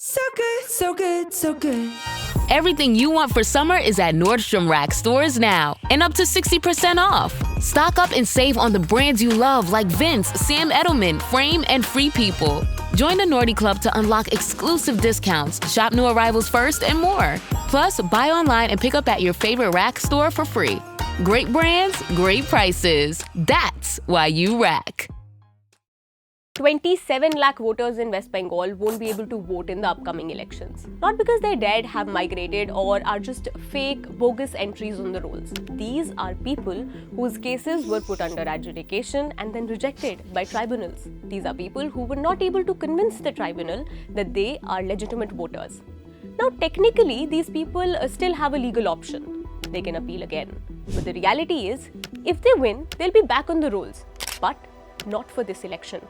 So good, so good, so good. Everything you want for summer is at Nordstrom Rack stores now, and up to 60% off. Stock up and save on the brands you love like Vince, Sam Edelman, Frame, and Free People. Join the Nordy Club to unlock exclusive discounts, shop new arrivals first, and more. Plus, buy online and pick up at your favorite Rack store for free. Great brands, great prices. That's why you Rack. 27 lakh voters in West Bengal won't be able to vote in the upcoming elections. Not because they're dead, have migrated, or are just fake, bogus entries on the rolls. These are people whose cases were put under adjudication and then rejected by tribunals. These are people who were not able to convince the tribunal that they are legitimate voters. Now, technically, these people still have a legal option. They can appeal again. But the reality is, if they win, they'll be back on the rolls. But not for this election.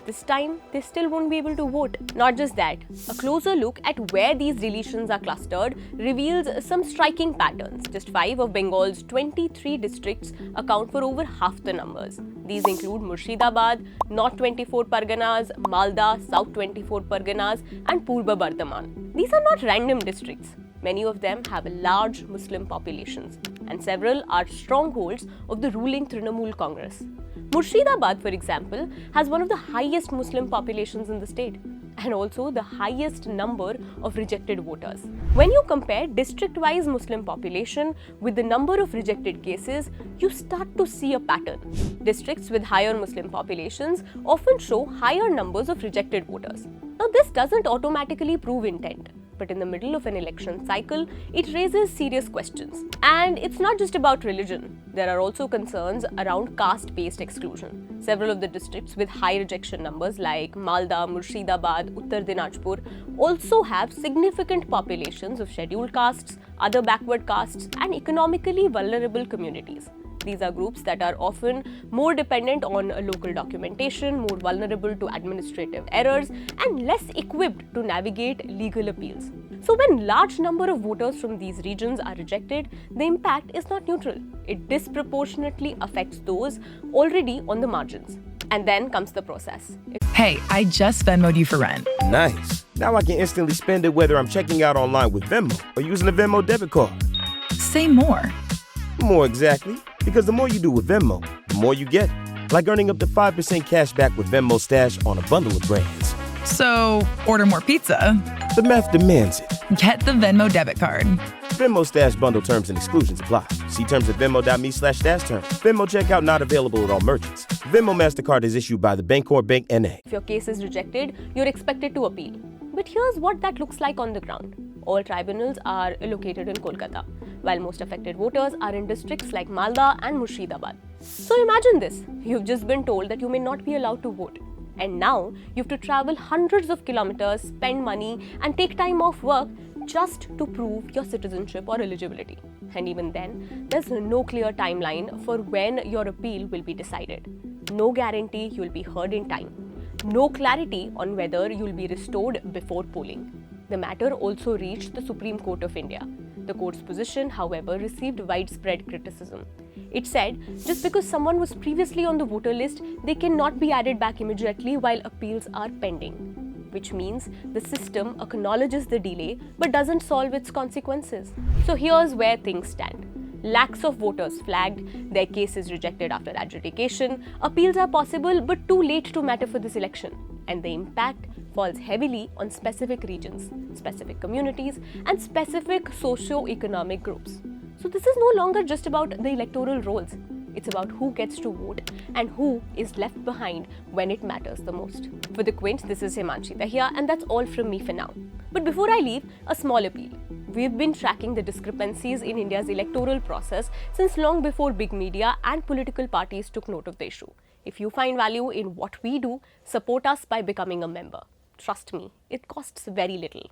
This time, they still won't be able to vote. Not just that, a closer look at where these deletions are clustered reveals some striking patterns. Just 5 of Bengal's 23 districts account for over half the numbers. These include Murshidabad, North 24 Parganas, Malda, South 24 Parganas, and Purba Bardhaman. These are not random districts. Many of them have large Muslim populations, and several are strongholds of the ruling Trinamool Congress. Murshidabad, for example, has one of the highest Muslim populations in the state and also the highest number of rejected voters. When you compare district-wise Muslim population with the number of rejected cases, you start to see a pattern. Districts with higher Muslim populations often show higher numbers of rejected voters. Now, this doesn't automatically prove intent. But in the middle of an election cycle, it raises serious questions. And it's not just about religion. There are also concerns around caste-based exclusion. Several of the districts with high rejection numbers like Malda, Murshidabad, Uttar Dinajpur also have significant populations of scheduled castes, other backward castes, and economically vulnerable communities. These are groups that are often more dependent on local documentation, more vulnerable to administrative errors, and less equipped to navigate legal appeals. So when large number of voters from these regions are rejected, the impact is not neutral. It disproportionately affects those already on the margins. And then comes the process. Hey, I just Venmo'd you for rent. Nice. Now I can instantly spend it whether I'm checking out online with Venmo or using a Venmo debit card. Say more. More exactly. Because the more you do with Venmo, the more you get. Like earning up to 5% cash back with Venmo Stash on a bundle of brands. So, order more pizza. The math demands it. Get the Venmo debit card. Venmo Stash bundle terms and exclusions apply. See terms at venmo.me/stash terms. Venmo checkout not available at all merchants. Venmo MasterCard is issued by the Bancorp Bank N.A. If your case is rejected, you're expected to appeal. But here's what that looks like on the ground. All tribunals are located in Kolkata, while most affected voters are in districts like Malda and Murshidabad. So imagine this, you've just been told that you may not be allowed to vote. And now you have to travel hundreds of kilometers, spend money, and take time off work just to prove your citizenship or eligibility. And even then, there's no clear timeline for when your appeal will be decided. No guarantee you'll be heard in time. No clarity on whether you'll be restored before polling. The matter also reached the Supreme Court of India. The court's position, however, received widespread criticism. It said, just because someone was previously on the voter list, they cannot be added back immediately while appeals are pending. Which means the system acknowledges the delay but doesn't solve its consequences. So here's where things stand. Lakhs of voters flagged, their cases rejected after adjudication, appeals are possible but too late to matter for this election. And the impact falls heavily on specific regions, specific communities, and specific socio-economic groups. So this is no longer just about the electoral rolls. It's about who gets to vote and who is left behind when it matters the most. For the Quint, this is Himanshi here, and that's all from me for now. But before I leave, a small appeal. We've been tracking the discrepancies in India's electoral process since long before big media and political parties took note of the issue. If you find value in what we do, support us by becoming a member. Trust me, it costs very little.